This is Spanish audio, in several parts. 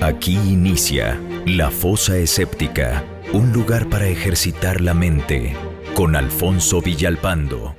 Aquí inicia La Fosa Escéptica, un lugar para ejercitar la mente, con Alfonso Villalpando.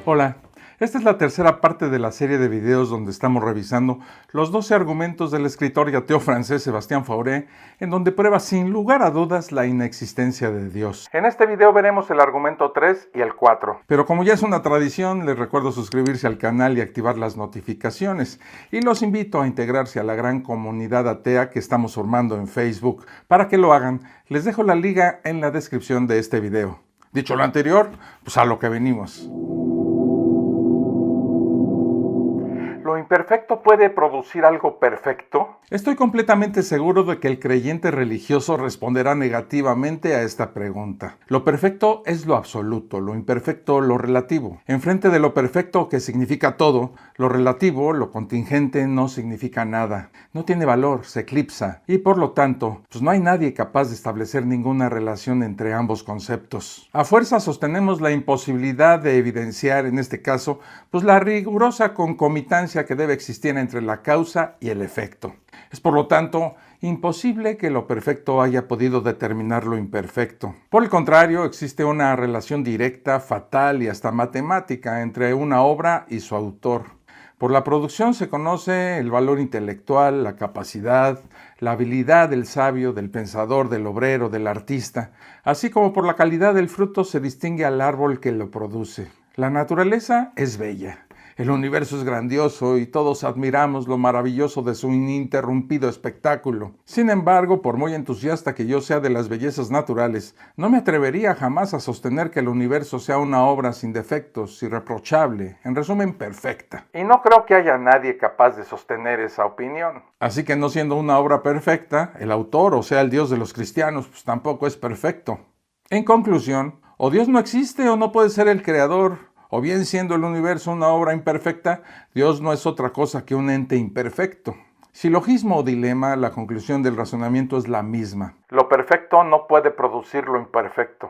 Hola, esta es la tercera parte de la serie de videos donde estamos revisando los 12 argumentos del escritor y ateo francés Sébastien Fauré, en donde prueba sin lugar a dudas la inexistencia de Dios. En este video veremos el argumento 3 y el 4. Pero como ya es una tradición, les recuerdo suscribirse al canal y activar las notificaciones. Y los invito a integrarse a la gran comunidad atea que estamos formando en Facebook. Para que lo hagan, les dejo la liga en la descripción de este video. Dicho lo anterior, pues a lo que venimos. ¿Lo imperfecto puede producir algo perfecto? Estoy completamente seguro de que el creyente religioso responderá negativamente a esta pregunta. Lo perfecto es lo absoluto, lo imperfecto lo relativo. Enfrente de lo perfecto, que significa todo, lo relativo, lo contingente, no significa nada. No tiene valor, se eclipsa. Y por lo tanto, pues no hay nadie capaz de establecer ninguna relación entre ambos conceptos. A fuerza sostenemos la imposibilidad de evidenciar, en este caso, pues la rigurosa concomitancia que debe existir entre la causa y el efecto. Es por lo tanto imposible que lo perfecto haya podido determinar lo imperfecto. Por el contrario, existe una relación directa, fatal y hasta matemática entre una obra y su autor. Por la producción se conoce el valor intelectual, la capacidad, la habilidad del sabio, del pensador, del obrero, del artista, así como por la calidad del fruto se distingue al árbol que lo produce. La naturaleza es bella. El universo es grandioso y todos admiramos lo maravilloso de su ininterrumpido espectáculo. Sin embargo, por muy entusiasta que yo sea de las bellezas naturales, no me atrevería jamás a sostener que el universo sea una obra sin defectos, irreprochable, en resumen, perfecta. Y no creo que haya nadie capaz de sostener esa opinión. Así que no siendo una obra perfecta, el autor, o sea, el Dios de los cristianos, pues tampoco es perfecto. En conclusión, o Dios no existe o no puede ser el creador. O bien siendo el universo una obra imperfecta, Dios no es otra cosa que un ente imperfecto. Silogismo o dilema, la conclusión del razonamiento es la misma. Lo perfecto no puede producir lo imperfecto.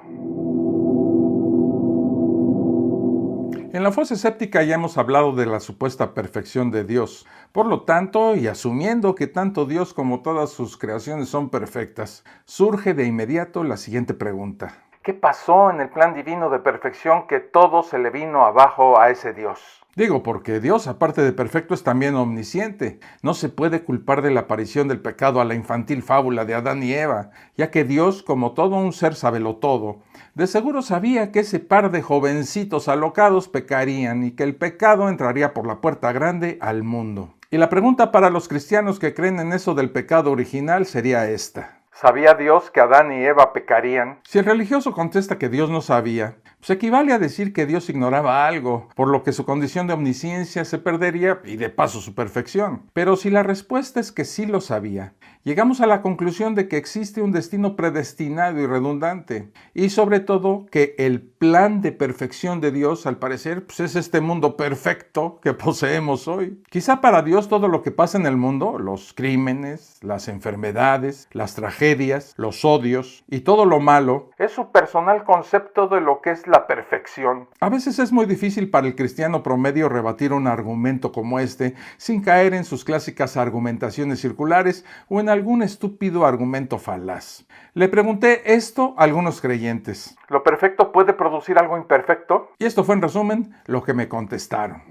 En la fosa escéptica ya hemos hablado de la supuesta perfección de Dios. Por lo tanto, y asumiendo que tanto Dios como todas sus creaciones son perfectas, surge de inmediato la siguiente pregunta. ¿Qué pasó en el plan divino de perfección que todo se le vino abajo a ese Dios? Digo, porque Dios, aparte de perfecto, es también omnisciente. No se puede culpar de la aparición del pecado a la infantil fábula de Adán y Eva, ya que Dios, como todo un ser sabelotodo, de seguro sabía que ese par de jovencitos alocados pecarían y que el pecado entraría por la puerta grande al mundo. Y la pregunta para los cristianos que creen en eso del pecado original sería esta. ¿Sabía Dios que Adán y Eva pecarían? Si el religioso contesta que Dios no sabía, pues equivale a decir que Dios ignoraba algo, por lo que su condición de omnisciencia se perdería y de paso su perfección. Pero si la respuesta es que sí lo sabía, llegamos a la conclusión de que existe un destino predestinado y redundante, y sobre todo que el plan de perfección de Dios, al parecer, pues es este mundo perfecto que poseemos hoy. Quizá para Dios todo lo que pasa en el mundo, los crímenes, las enfermedades, las tragedias, los odios y todo lo malo, es su personal concepto de lo que es la perfección. A veces es muy difícil para el cristiano promedio rebatir un argumento como este sin caer en sus clásicas argumentaciones circulares o en algún estúpido argumento falaz. Le pregunté esto a algunos creyentes. ¿Lo perfecto puede producir algo imperfecto? Y esto fue en resumen lo que me contestaron.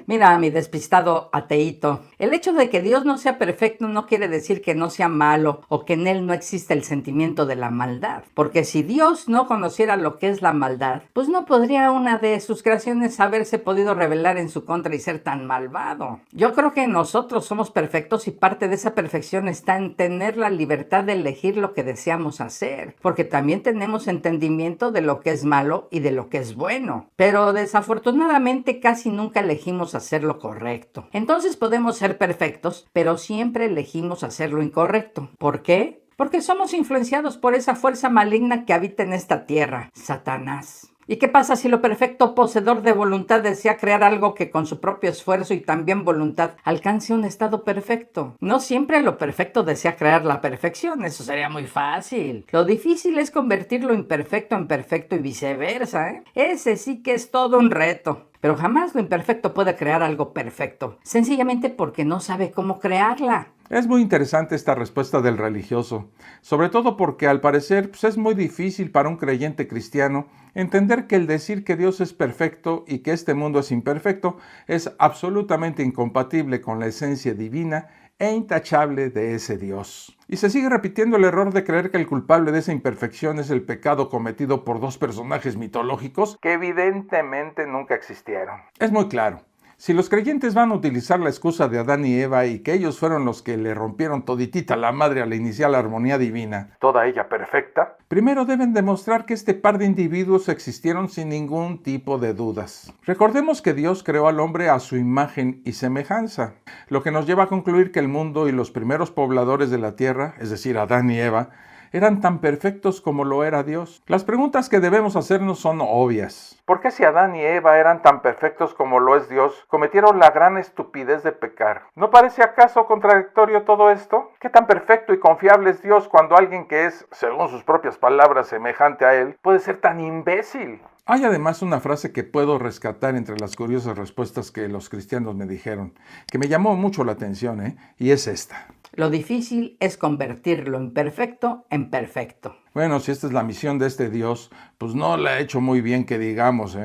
Mira, mi despistado ateíto, el hecho de que Dios no sea perfecto no quiere decir que no sea malo o que en él no exista el sentimiento de la maldad. Porque si Dios no conociera lo que es la maldad, pues no podría una de sus creaciones haberse podido rebelar en su contra y ser tan malvado. Yo creo que nosotros somos perfectos y parte de esa perfección está en tener la libertad de elegir lo que deseamos hacer. Porque también tenemos entendimiento de lo que es malo y de lo que es bueno. Pero desafortunadamente casi nunca elegimos hacer lo correcto. Entonces podemos ser perfectos, pero siempre elegimos hacer lo incorrecto. ¿Por qué? Porque somos influenciados por esa fuerza maligna que habita en esta tierra, Satanás. ¿Y qué pasa si lo perfecto poseedor de voluntad desea crear algo que con su propio esfuerzo y también voluntad alcance un estado perfecto? No siempre lo perfecto desea crear la perfección, eso sería muy fácil. Lo difícil es convertir lo imperfecto en perfecto y viceversa, ¿eh? Ese sí que es todo un reto. Pero jamás lo imperfecto puede crear algo perfecto, sencillamente porque no sabe cómo crearla. Es muy interesante esta respuesta del religioso, sobre todo porque al parecer es muy difícil para un creyente cristiano entender que el decir que Dios es perfecto y que este mundo es imperfecto es absolutamente incompatible con la esencia divina e intachable de ese Dios. Y se sigue repitiendo el error de creer que el culpable de esa imperfección es el pecado cometido por dos personajes mitológicos que evidentemente nunca existieron. Es muy claro. Si los creyentes van a utilizar la excusa de Adán y Eva y que ellos fueron los que le rompieron toditita la madre a la inicial armonía divina, toda ella perfecta, primero deben demostrar que este par de individuos existieron sin ningún tipo de dudas. Recordemos que Dios creó al hombre a su imagen y semejanza, lo que nos lleva a concluir que el mundo y los primeros pobladores de la tierra, es decir, Adán y Eva, eran tan perfectos como lo era Dios. Las preguntas que debemos hacernos son obvias. ¿Por qué si Adán y Eva eran tan perfectos como lo es Dios, cometieron la gran estupidez de pecar? ¿No parece acaso contradictorio todo esto? ¿Qué tan perfecto y confiable es Dios cuando alguien que es, según sus propias palabras, semejante a Él, puede ser tan imbécil? Hay además una frase que puedo rescatar entre las curiosas respuestas que los cristianos me dijeron, que me llamó mucho la atención, y es esta. Lo difícil es convertir lo imperfecto en perfecto. Bueno, si esta es la misión de este Dios, pues no la ha hecho muy bien que digamos,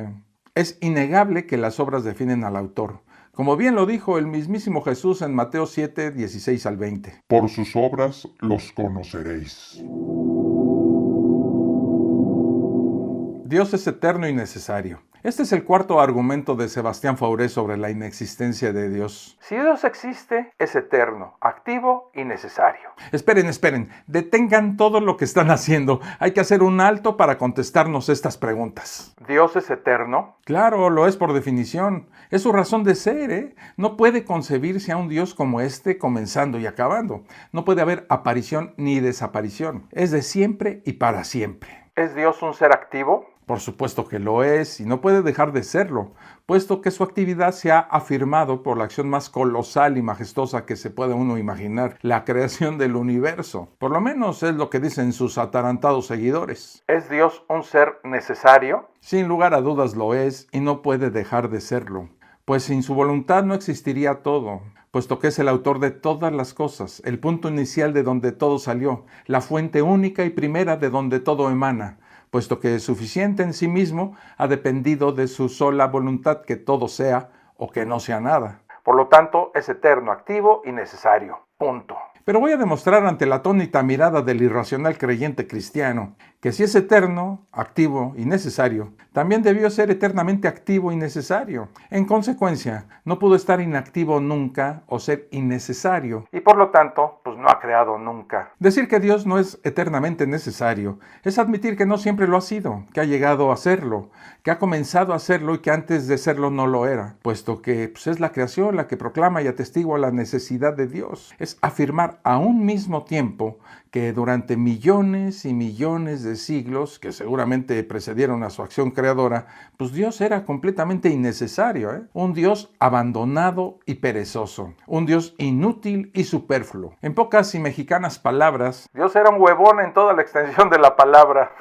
Es innegable que las obras definen al autor. Como bien lo dijo el mismísimo Jesús en Mateo 7, 16 al 20. Por sus obras los conoceréis. Dios es eterno y necesario. Este es el cuarto argumento de Sebastián Fauré sobre la inexistencia de Dios. Si Dios existe, es eterno, activo y necesario. Esperen, detengan todo lo que están haciendo. Hay que hacer un alto para contestarnos estas preguntas. ¿Dios es eterno? Claro, lo es por definición. Es su razón de ser, No puede concebirse a un Dios como este comenzando y acabando. No puede haber aparición ni desaparición. Es de siempre y para siempre. ¿Es Dios un ser activo? Por supuesto que lo es y no puede dejar de serlo, puesto que su actividad se ha afirmado por la acción más colosal y majestuosa que se puede uno imaginar, la creación del universo. Por lo menos es lo que dicen sus atarantados seguidores. ¿Es Dios un ser necesario? Sin lugar a dudas lo es y no puede dejar de serlo, pues sin su voluntad no existiría todo, puesto que es el autor de todas las cosas, el punto inicial de donde todo salió, la fuente única y primera de donde todo emana, puesto que es suficiente en sí mismo, ha dependido de su sola voluntad que todo sea o que no sea nada. Por lo tanto, es eterno, activo y necesario. Punto. Pero voy a demostrar ante la atónita mirada del irracional creyente cristiano que si es eterno, activo y necesario, también debió ser eternamente activo y necesario. En consecuencia, no pudo estar inactivo nunca o ser innecesario, y por lo tanto, no ha creado nunca. Decir que Dios no es eternamente necesario es admitir que no siempre lo ha sido, que ha llegado a serlo, que ha comenzado a serlo y que antes de serlo no lo era, puesto que es la creación la que proclama y atestigua la necesidad de Dios. Es afirmar a un mismo tiempo que durante millones y millones de siglos, que seguramente precedieron a su acción creadora, Dios era completamente innecesario, Un Dios abandonado y perezoso, un Dios inútil y superfluo. En pocas y mexicanas palabras, Dios era un huevón en toda la extensión de la palabra.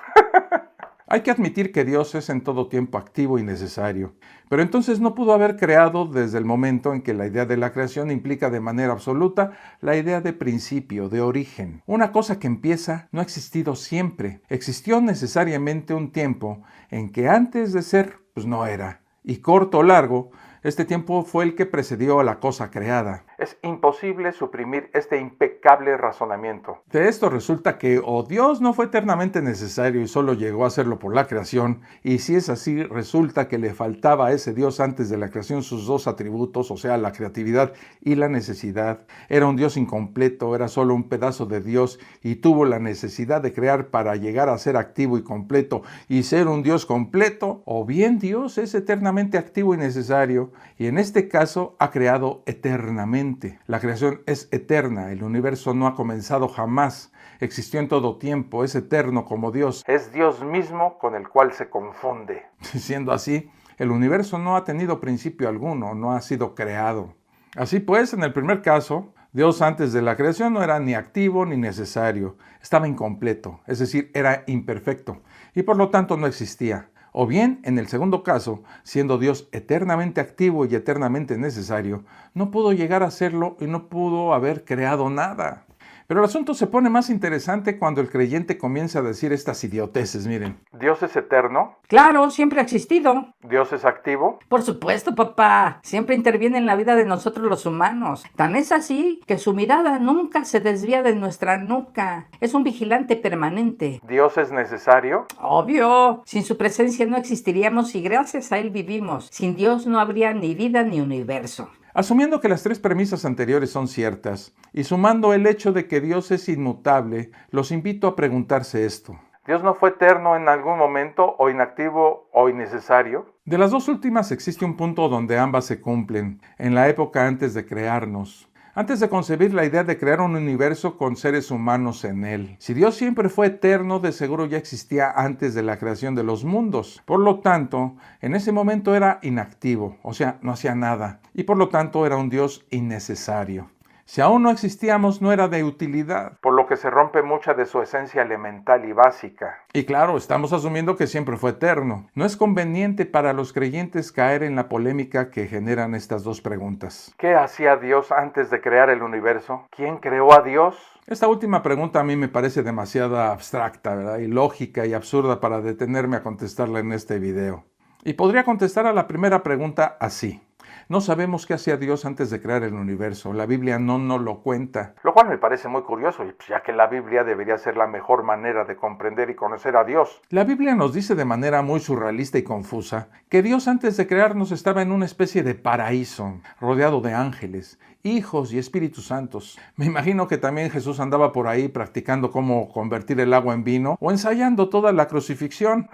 Hay que admitir que Dios es en todo tiempo activo y necesario, pero entonces no pudo haber creado desde el momento en que la idea de la creación implica de manera absoluta la idea de principio, de origen. Una cosa que empieza no ha existido siempre, existió necesariamente un tiempo en que antes de ser, no era, y corto o largo, este tiempo fue el que precedió a la cosa creada. Es imposible suprimir este impecable razonamiento. De esto resulta que o Dios no fue eternamente necesario y solo llegó a serlo por la creación, y si es así, resulta que le faltaba a ese Dios antes de la creación sus dos atributos, o sea, la creatividad y la necesidad. Era un Dios incompleto, era solo un pedazo de Dios y tuvo la necesidad de crear para llegar a ser activo y completo y ser un Dios completo, o bien Dios es eternamente activo y necesario, y en este caso ha creado eternamente permanente. La creación es eterna, el universo no ha comenzado jamás, existió en todo tiempo, es eterno como Dios. Es Dios mismo con el cual se confunde. Siendo así, el universo no ha tenido principio alguno, no ha sido creado. Así pues, en el primer caso, Dios antes de la creación no era ni activo ni necesario, estaba incompleto, es decir, era imperfecto, y por lo tanto no existía. O bien, en el segundo caso, siendo Dios eternamente activo y eternamente necesario, no pudo llegar a serlo y no pudo haber creado nada. Pero el asunto se pone más interesante cuando el creyente comienza a decir estas idioteces, miren. ¿Dios es eterno? Claro, siempre ha existido. ¿Dios es activo? Por supuesto, papá. Siempre interviene en la vida de nosotros los humanos. Tan es así que su mirada nunca se desvía de nuestra nuca. Es un vigilante permanente. ¿Dios es necesario? Obvio. Sin su presencia no existiríamos y gracias a él vivimos. Sin Dios no habría ni vida ni universo. Asumiendo que las tres premisas anteriores son ciertas y sumando el hecho de que Dios es inmutable, los invito a preguntarse esto. ¿Dios no fue eterno en algún momento, o inactivo o innecesario? De las dos últimas existe un punto donde ambas se cumplen, en la época antes de crearnos. Antes de concebir la idea de crear un universo con seres humanos en él. Si Dios siempre fue eterno, de seguro ya existía antes de la creación de los mundos. Por lo tanto, en ese momento era inactivo, o sea, no hacía nada. Y por lo tanto era un Dios innecesario. Si aún no existíamos, no era de utilidad, por lo que se rompe mucha de su esencia elemental y básica. Y claro, estamos asumiendo que siempre fue eterno. No es conveniente para los creyentes caer en la polémica que generan estas dos preguntas. ¿Qué hacía Dios antes de crear el universo? ¿Quién creó a Dios? Esta última pregunta a mí me parece demasiado abstracta, ¿verdad? Ilógica y absurda para detenerme a contestarla en este video. Y podría contestar a la primera pregunta así. No sabemos qué hacía Dios antes de crear el universo. La Biblia no nos lo cuenta. Lo cual me parece muy curioso, ya que la Biblia debería ser la mejor manera de comprender y conocer a Dios. La Biblia nos dice de manera muy surrealista y confusa que Dios antes de crearnos estaba en una especie de paraíso, rodeado de ángeles, hijos y espíritus santos. Me imagino que también Jesús andaba por ahí practicando cómo convertir el agua en vino o ensayando toda la crucifixión.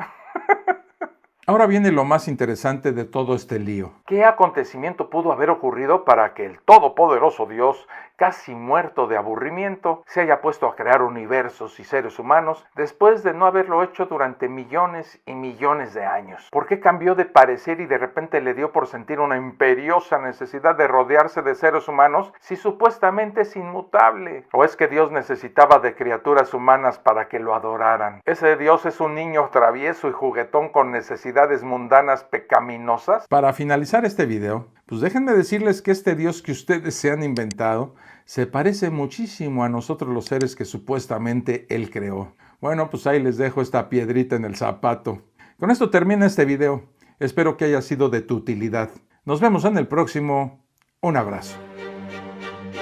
Ahora viene lo más interesante de todo este lío. ¿Qué acontecimiento pudo haber ocurrido para que el todopoderoso Dios, casi muerto de aburrimiento, se haya puesto a crear universos y seres humanos después de no haberlo hecho durante millones y millones de años? ¿Por qué cambió de parecer y de repente le dio por sentir una imperiosa necesidad de rodearse de seres humanos si supuestamente es inmutable? ¿O es que Dios necesitaba de criaturas humanas para que lo adoraran? ¿Ese Dios es un niño travieso y juguetón con necesidades mundanas pecaminosas? Para finalizar este video, pues déjenme decirles que este Dios que ustedes se han inventado se parece muchísimo a nosotros los seres que supuestamente Él creó. Bueno, pues ahí les dejo esta piedrita en el zapato. Con esto termina este video. Espero que haya sido de tu utilidad. Nos vemos en el próximo. Un abrazo.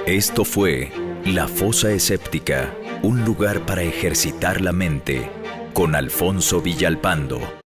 Esto fue La Fosa Escéptica, un lugar para ejercitar la mente, con Alfonso Villalpando.